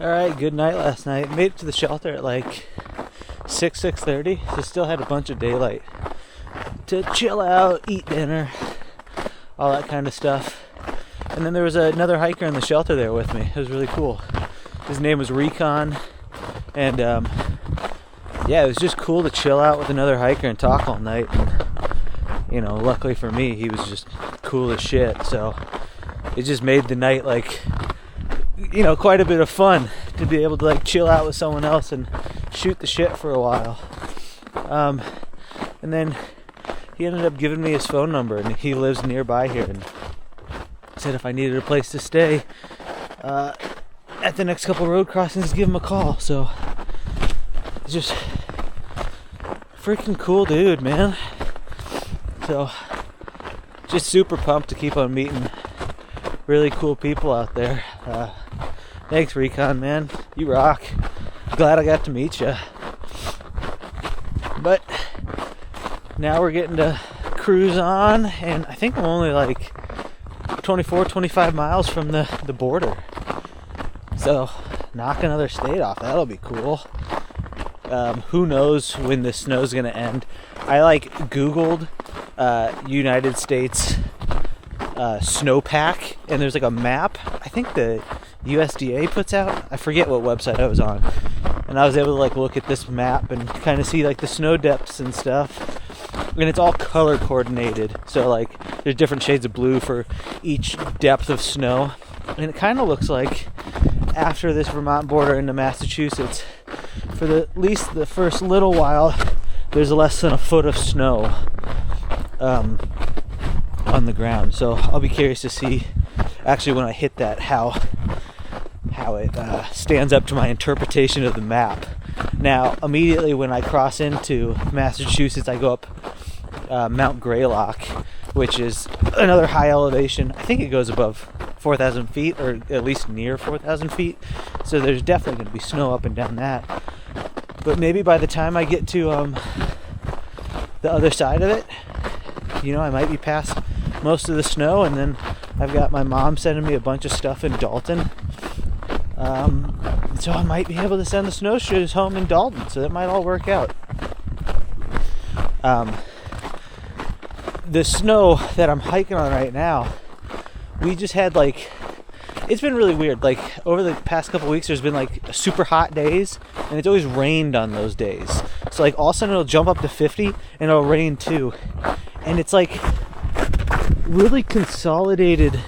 Alright, good night last night. Made it to the shelter at like 6:30, so still had a bunch of daylight to chill out, eat dinner, all that kind of stuff. And then there was another hiker in the shelter there with me. It was really cool. His name was Recon, and yeah, it was just cool to chill out with another hiker and talk all night. And luckily for me, he was just cool as shit, so it just made the night like quite a bit of fun to be able to like chill out with someone else and shoot the shit for a while. And then he ended up giving me his phone number, and he lives nearby here, and said if I needed a place to stay at the next couple road crossings, give him a call. So it's just freaking cool dude, man. So just super pumped to keep on meeting really cool people out there. Thanks, Recon, man. You rock. Glad I got to meet you. But now we're getting to cruise on, and I think I'm only like 25 miles from the border. So knock another state off. That'll be cool. Who knows when the snow's gonna end. I Googled United States snowpack, and there's like a map I think the USDA puts out. I forget what website I was on, and I was able to look at this map and kind of see the snow depths and stuff, and it's all color coordinated, so there's different shades of blue for each depth of snow, and it kind of looks like after this Vermont border into Massachusetts, for at least the first little while, there's less than a foot of snow on the ground. So I'll be curious to see actually when I hit that how it stands up to my interpretation of the map. Now immediately when I cross into Massachusetts, I go up Mount Greylock, which is another high elevation. I think it goes above 4,000 feet, or at least near 4,000 feet, so there's definitely going to be snow up and down that. But maybe by the time I get to the other side of it, I might be past most of the snow, and then I've got my mom sending me a bunch of stuff in Dalton, so I might be able to send the snowshoes home in Dalton, so that might all work out. The snow that I'm hiking on right now, we just had it's been really weird. Over the past couple weeks, there's been super hot days, and it's always rained on those days. So all of a sudden it'll jump up to 50 and it'll rain too. And it's really consolidated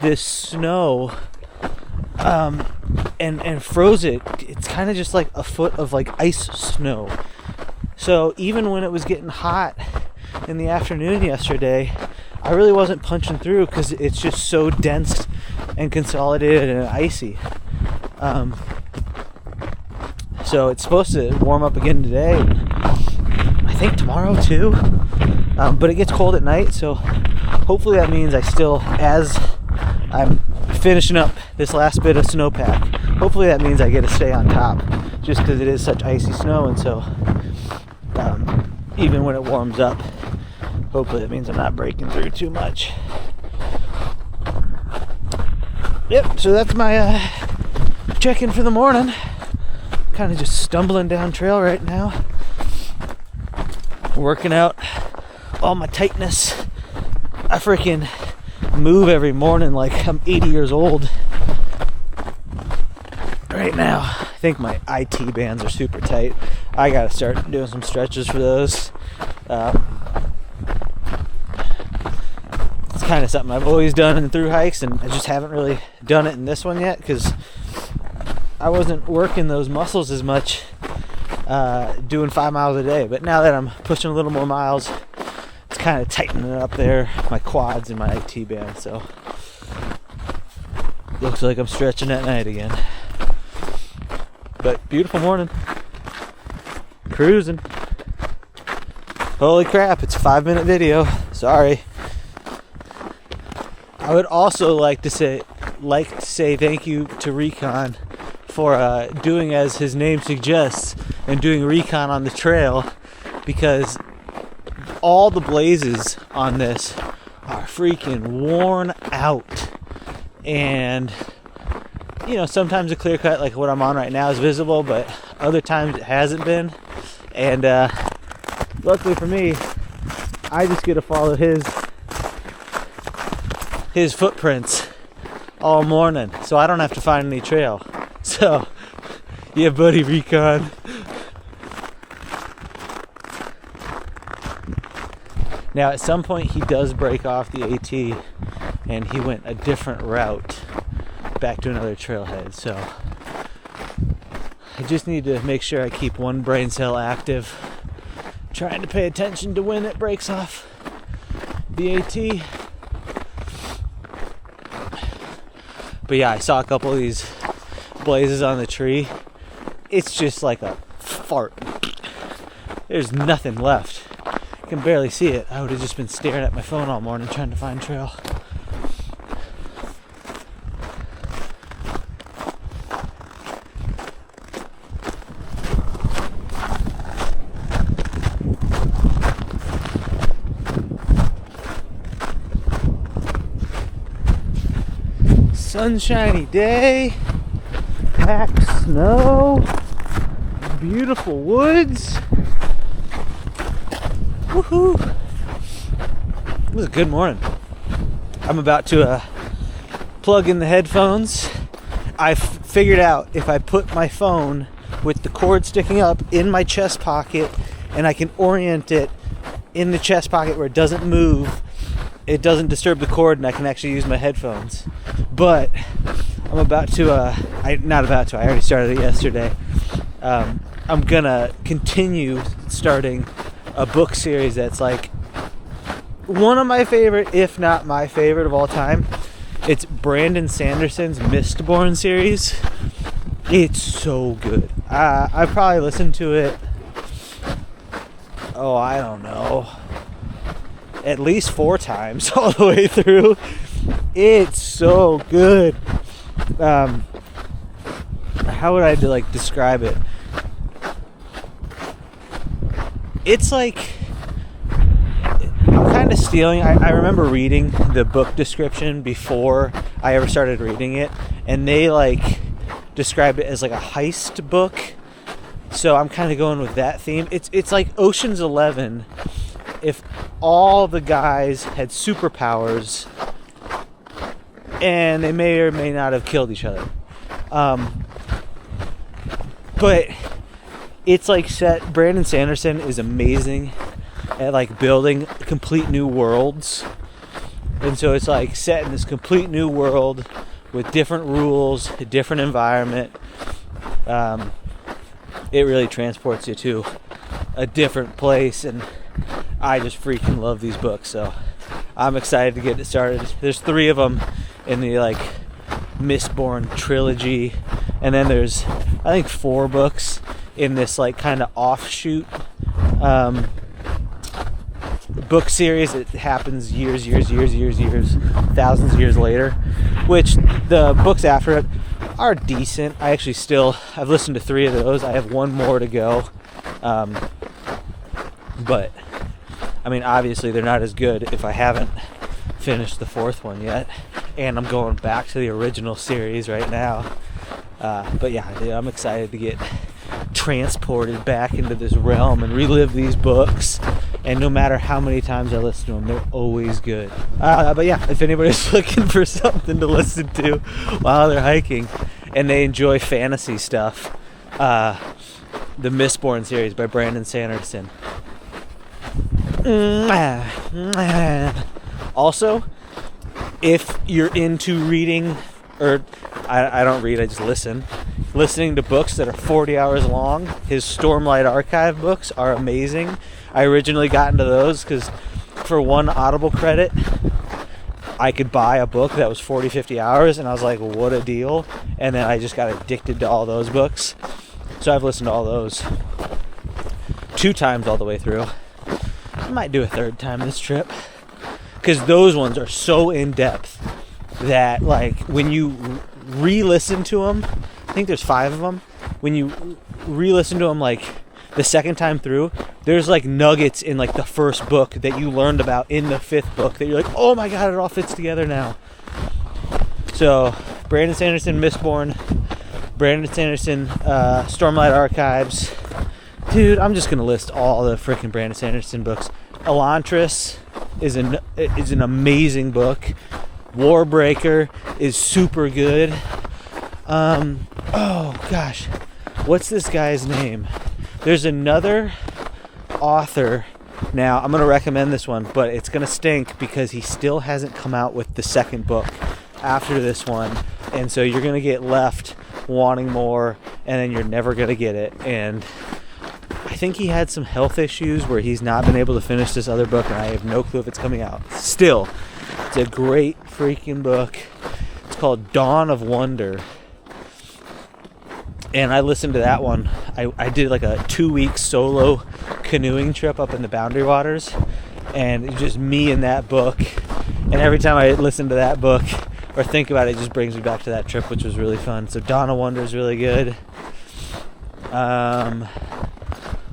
this snow and froze it. It's kind of just a foot of ice snow. So even when it was getting hot in the afternoon yesterday, I really wasn't punching through because it's just so dense and consolidated and icy. So it's supposed to warm up again today, I think tomorrow too, but it gets cold at night, so hopefully that means as I'm finishing up this last bit of snowpack, hopefully that means I get to stay on top, just because it is such icy snow. And so even when it warms up, hopefully that means I'm not breaking through too much. Yep, so that's my check-in for the morning. Kind of just stumbling down trail right now, working out all my tightness. I freaking move every morning like I'm 80 years old. Right now, I think my IT bands are super tight. I gotta start doing some stretches for those. It's kind of something I've always done in through hikes, and I just haven't really done it in this one yet because I wasn't working those muscles as much doing 5 miles a day. But now that I'm pushing a little more miles, it's kind of tightening up there, my quads and my IT band. So looks like I'm stretching at night again. But beautiful morning. Cruising. Holy crap, it's a 5-minute video. Sorry. I would also like to say thank you to Recon for doing as his name suggests and doing recon on the trail, because all the blazes on this are freaking worn out, and sometimes a clear cut like what I'm on right now is visible, but other times it hasn't been. And luckily for me, I just get to follow his footprints all morning, so I don't have to find any trail. So, yeah, buddy, Recon. Now, at some point, he does break off the AT, and he went a different route back to another trailhead. So, I just need to make sure I keep one brain cell active, trying to pay attention to when it breaks off the AT. But yeah, I saw a couple of these blazes on the tree. It's just like a fart. There's nothing left. I can barely see it. I would have just been staring at my phone all morning trying to find trail. Sunshiny day, packed snow, beautiful woods. Woohoo! It was a good morning. I'm about to plug in the headphones. I figured out if I put my phone with the cord sticking up in my chest pocket and I can orient it in the chest pocket where it doesn't move, it doesn't disturb the cord and I can actually use my headphones. But I'm about to, I already started it yesterday. I'm gonna continue starting a book series that's like one of my favorite, if not my favorite of all time. It's Brandon Sanderson's Mistborn series. It's so good. I probably listened to it, I don't know, at least 4 times all the way through. It's so good. How would I describe it? It's like, I'm kind of stealing. I remember reading the book description before I ever started reading it, and they described it as like a heist book. So I'm kind of going with that theme. It's like Ocean's 11 if all the guys had superpowers and they may or may not have killed each other. But it's set, Brandon Sanderson is amazing at building complete new worlds. And so it's set in this complete new world with different rules, a different environment. It really transports you to a different place, and I just freaking love these books. So I'm excited to get it started. There's 3 of them in the Mistborn trilogy, and then there's I think 4 books in this kind of offshoot book series. It happens years, thousands of years later, which the books after it are decent. I've listened to 3 of those. I have 1 more to go, but I mean, obviously they're not as good if I haven't finished the 4th one yet, and I'm going back to the original series right now. But yeah, I'm excited to get transported back into this realm and relive these books. And no matter how many times I listen to them, they're always good. But yeah, if anybody's looking for something to listen to while they're hiking and they enjoy fantasy stuff, the Mistborn series by Brandon Sanderson. Also, if you're into reading, or I don't read, I just listening to books that are 40 hours long, his Stormlight Archive books are amazing. I originally got into those because for 1 Audible credit, I could buy a book that was 40, 50 hours, and I was like, what a deal. And then I just got addicted to all those books. So I've listened to all those 2 times all the way through. I might do a 3rd time this trip, because those ones are so in-depth that when you re-listen to them, I think there's 5 of them, when you re-listen to them the 2nd time through, there's nuggets in the 1st book that you learned about in the 5th book that you're oh my god, it all fits together now. So Brandon Sanderson, Mistborn, Brandon Sanderson, Stormlight Archives. Dude, I'm just gonna list all the freaking Brandon Sanderson books. Elantris is an amazing book. Warbreaker is super good. Oh gosh, what's this guy's name? There's another author. Now I'm gonna recommend this one, but it's gonna stink because he still hasn't come out with the second book after this one, and so you're gonna get left wanting more, and then you're never gonna get it. And I think he had some health issues where he's not been able to finish this other book, and I have no clue if it's coming out. Still, it's a great freaking book. It's called Dawn of Wonder. And I listened to that one. I did like a 2-week solo canoeing trip up in the Boundary Waters, and it's just me and that book. And every time I listen to that book or think about it, it just brings me back to that trip, which was really fun. So Dawn of Wonder is really good.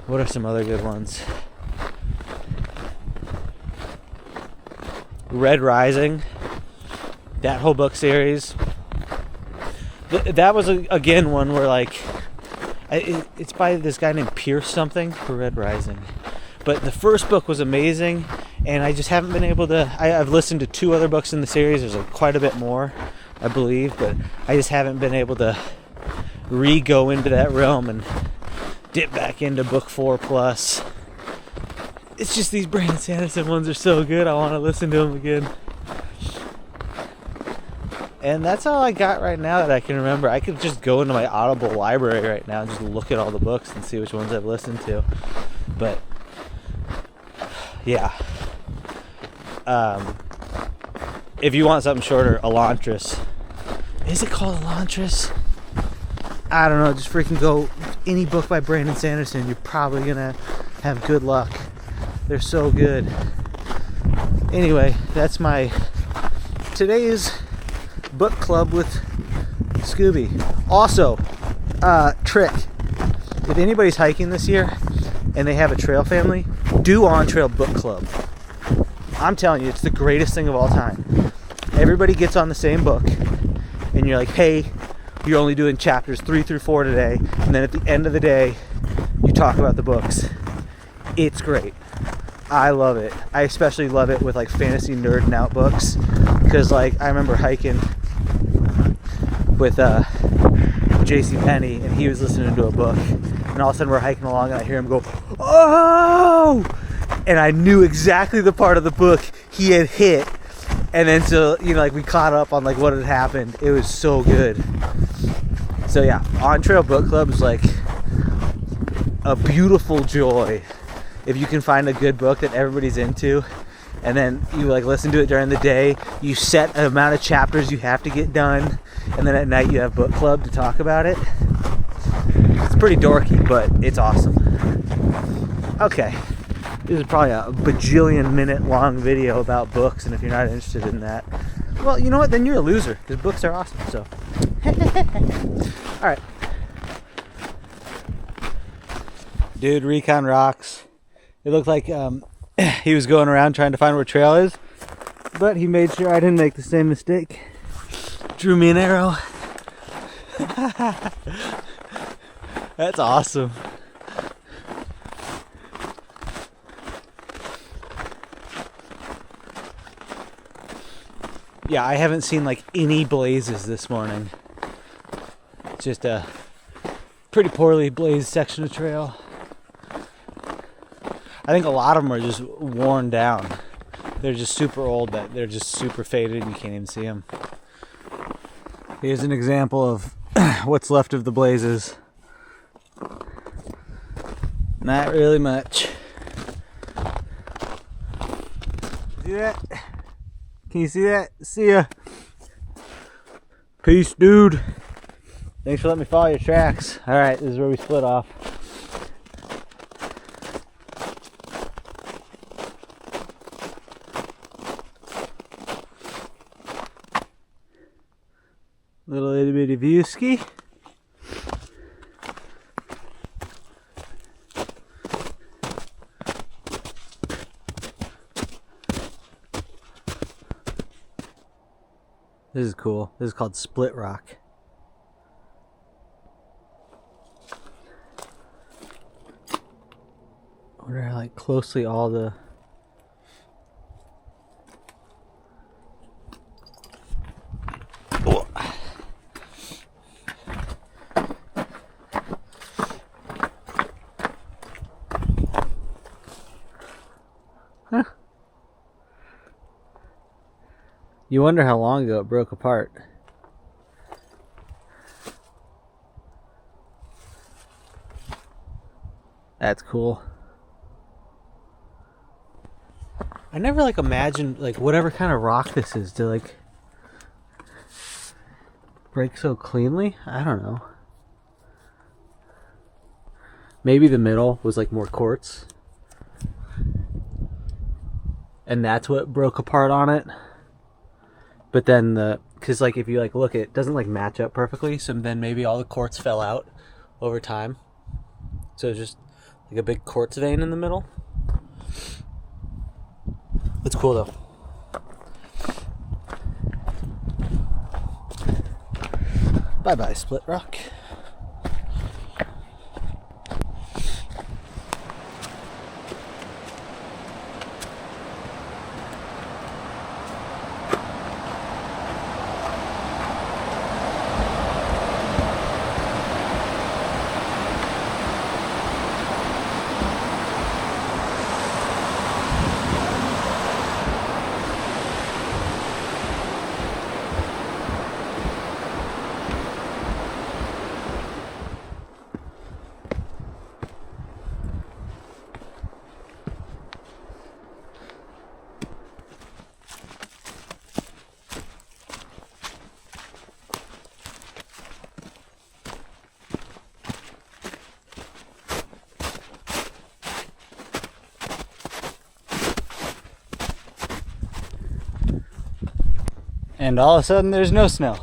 What are some other good ones? Red Rising, that whole book series. That was again one where like it's by this guy named Pierce something for Red Rising, but the first book was amazing, and I just haven't been able to. I've listened to 2 other books in the series. There's like quite a bit more, I believe, but I just haven't been able to re-go into that realm and dip back into book 4 plus. It's just these Brandon Sanderson ones are so good. I want to listen to them again. And that's all I got right now that I can remember. I could just go into my Audible library right now and just look at all the books and see which ones I've listened to. But yeah. If you want something shorter, Elantris. Is it called Elantris? I don't know. Just freaking go any book by Brandon Sanderson. You're probably gonna have good luck. They're so good. Anyway, that's my today's book club with Scooby. Also, trick. If anybody's hiking this year and they have a trail family, do on-trail book club. I'm telling you, it's the greatest thing of all time. Everybody gets on the same book, and you're like, hey, you're only doing chapters 3 through 4 today, and then at the end of the day, you talk about the books. It's great. I love it. I especially love it with like fantasy nerding out books, because like I remember hiking with JC Penney, and he was listening to a book, and all of a sudden we're hiking along and I hear him go, oh, and I knew exactly the part of the book he had hit, and then so like we caught up on like what had happened. It was so good. So yeah, On Trail Book Club is like a beautiful joy if you can find a good book that everybody's into, and then you like listen to it during the day. You set an amount of chapters you have to get done, and then at night you have book club to talk about it. It's pretty dorky, but it's awesome. Okay, this is probably a bajillion minute long video about books, and if you're not interested in that, well, you know what, then you're a loser, because books are awesome. So alright, dude, recon rocks. It looked like he was going around trying to find where trail is, but he made sure I didn't make the same mistake. Drew me an arrow. That's awesome. Yeah, I haven't seen like any blazes this morning. It's just a pretty poorly blazed section of trail. I think a lot of them are just worn down. They're just super old, that they're just super faded and you can't even see them. Here's an example of what's left of the blazes. Not really much. See that? Can you see that? See ya. Peace, dude. Thanks for letting me follow your tracks. Alright, this is where we split off. Little itty bitty viewski. This is cool. This is called split rock. I wonder how like closely all the You wonder how long ago it broke apart. That's cool. I never like imagined like whatever kind of rock this is to like break so cleanly. I don't know. Maybe the middle was like more quartz. And that's what broke apart on it. But then because like if you like look, it doesn't like match up perfectly, so then maybe all the quartz fell out over time, so it's just like a big quartz vein in the middle. It's cool though. Bye bye split rock. And all of a sudden there's no snow.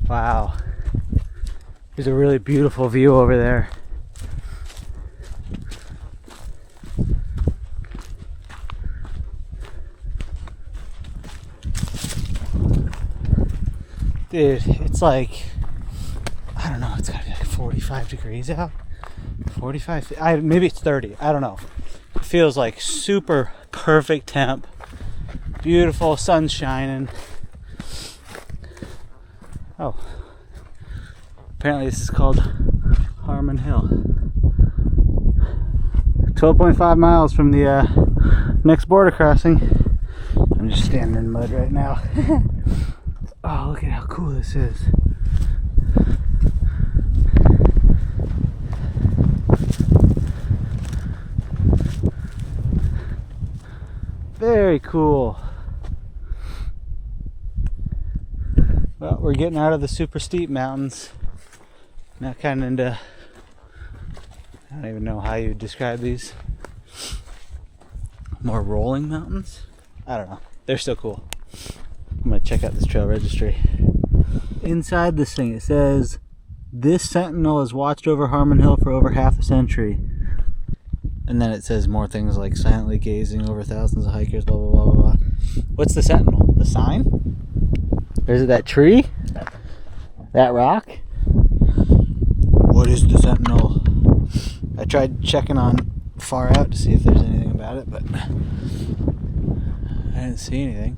Wow. There's a really beautiful view over there. Dude, it's like, I don't know, it's gotta be like 45 degrees out. 45, maybe it's 30, I don't know. It feels like super perfect temp. Beautiful, sun shining. Oh, apparently this is called Harmon Hill. 12.5 miles from the next border crossing. I'm just standing in mud right now. Oh, look at how cool this is. Very cool. Well, we're getting out of the super steep mountains. Now kind of into, I don't even know how you would describe these. More rolling mountains? I don't know. They're still cool. I'm going to check out this trail registry. Inside this thing it says, this sentinel has watched over Harmon Hill for over half a century. And then it says more things like silently gazing over thousands of hikers, blah, blah, blah, blah, blah. What's the sentinel? The sign? Or is it that tree? That rock? What is the sentinel? I tried checking on far out to see if there's anything about it, but I didn't see anything.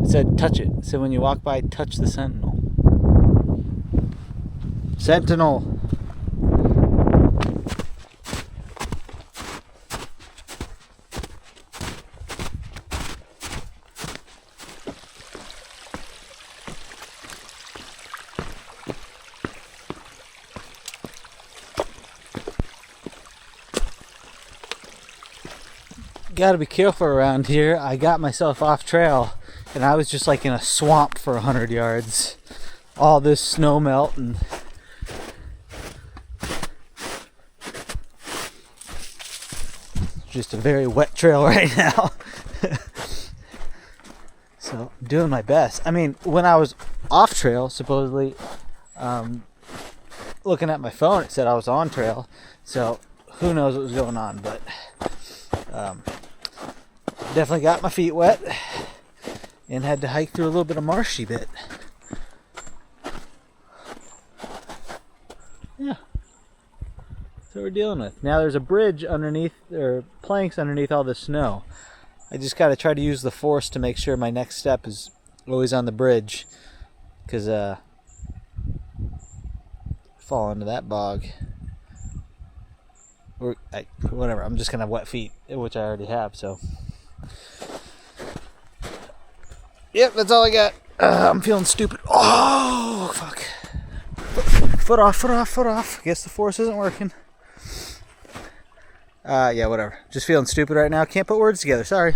It said touch it. It said when you walk by, touch the sentinel. Sentinel! Gotta be careful around here. I got myself off trail and I was just like in a swamp for 100 yards. All this snow melt and just a very wet trail right now. So I'm doing my best. I mean, when I was off trail, supposedly, looking at my phone, it said I was on trail. So who knows what was going on, but definitely got my feet wet and had to hike through a little bit of marshy bit. Yeah. So we're dealing with. Now there's a bridge underneath, or planks underneath all the snow. I just got to try to use the force to make sure my next step is always on the bridge, because fall into that bog. Or whatever. I'm just gonna have wet feet, which I already have. So, yep, that's all I got. I'm feeling stupid. Oh fuck! Foot off. Guess the force isn't working. Yeah, whatever. Just feeling stupid right now. Can't put words together. Sorry.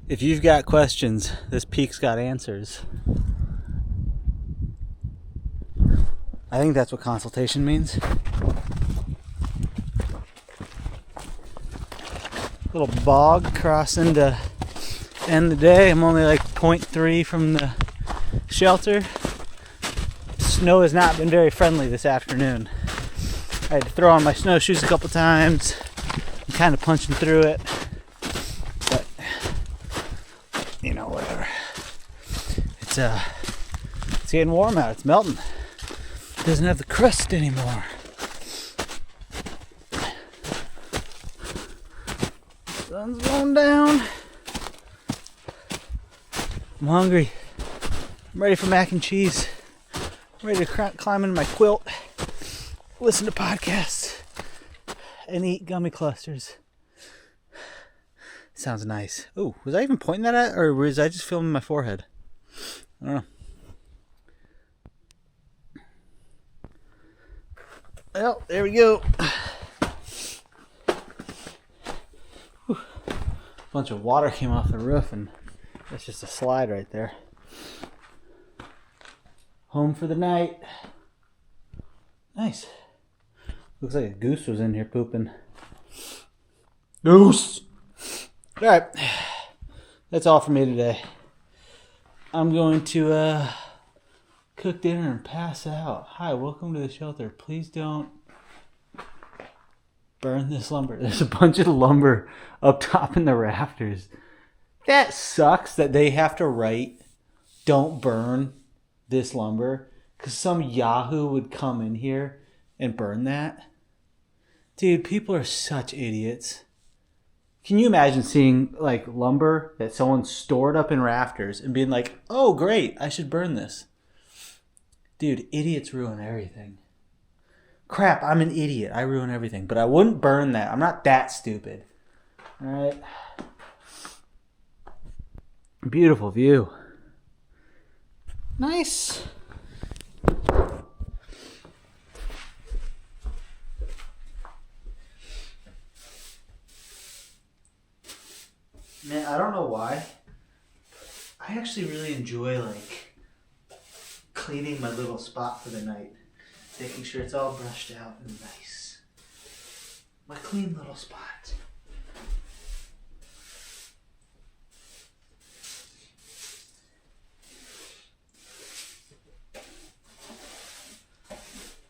If you've got questions, this peak's got answers. I think that's what consultation means. Little bog crossing to end the day. I'm only like 0.3 from the shelter. Snow has not been very friendly this afternoon. I had to throw on my snowshoes a couple times. I'm kind of punching through it. But, you know, whatever. It's getting warm out. It's melting. It doesn't have the crust anymore. Sun's going down. I'm hungry. I'm ready for mac and cheese. I'm ready to climb into my quilt, listen to podcasts, and eat gummy clusters. Sounds nice. Oh, was I even pointing that at, or was I just filming my forehead? I don't know. Well, there we go. Whew. A bunch of water came off the roof, and that's just a slide right there. Home for the night. Nice. Looks like a goose was in here pooping. Goose! Alright. That's all for me today. I'm going to cook dinner and pass out. Hi, welcome to the shelter. Please don't burn this lumber. There's a bunch of lumber up top in the rafters. That sucks that they have to write, don't burn this lumber, because some yahoo would come in here and burn that. Dude, people are such idiots. Can you imagine seeing like lumber that someone stored up in rafters and being like, oh great, I should burn this? Dude, idiots ruin everything. Crap, I'm an idiot. I ruin everything. But I wouldn't burn that. I'm not that stupid. Alright. Beautiful view. Nice. Man, I don't know why. I actually really enjoy like cleaning my little spot for the night. Making sure it's all brushed out and nice. My clean little spot.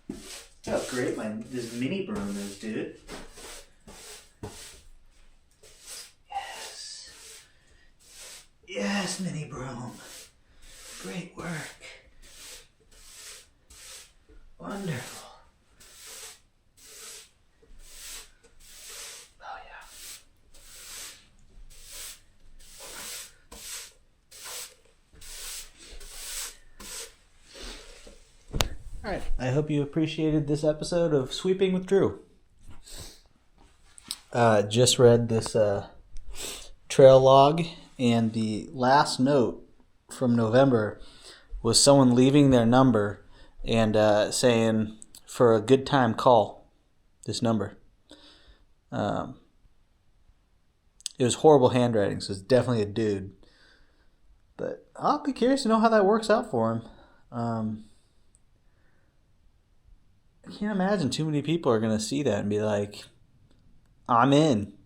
Look how great this mini broom is, dude. Yes, mini broom. Great work. Wonderful. Oh, yeah. All right. I hope you appreciated this episode of Sweeping with Thru. Just read this trail log, and the last note from November was someone leaving their number and saying, for a good time, call this number. It was horrible handwriting, so it's definitely a dude. But I'll be curious to know how that works out for him. I can't imagine too many people are going to see that and be like, I'm in.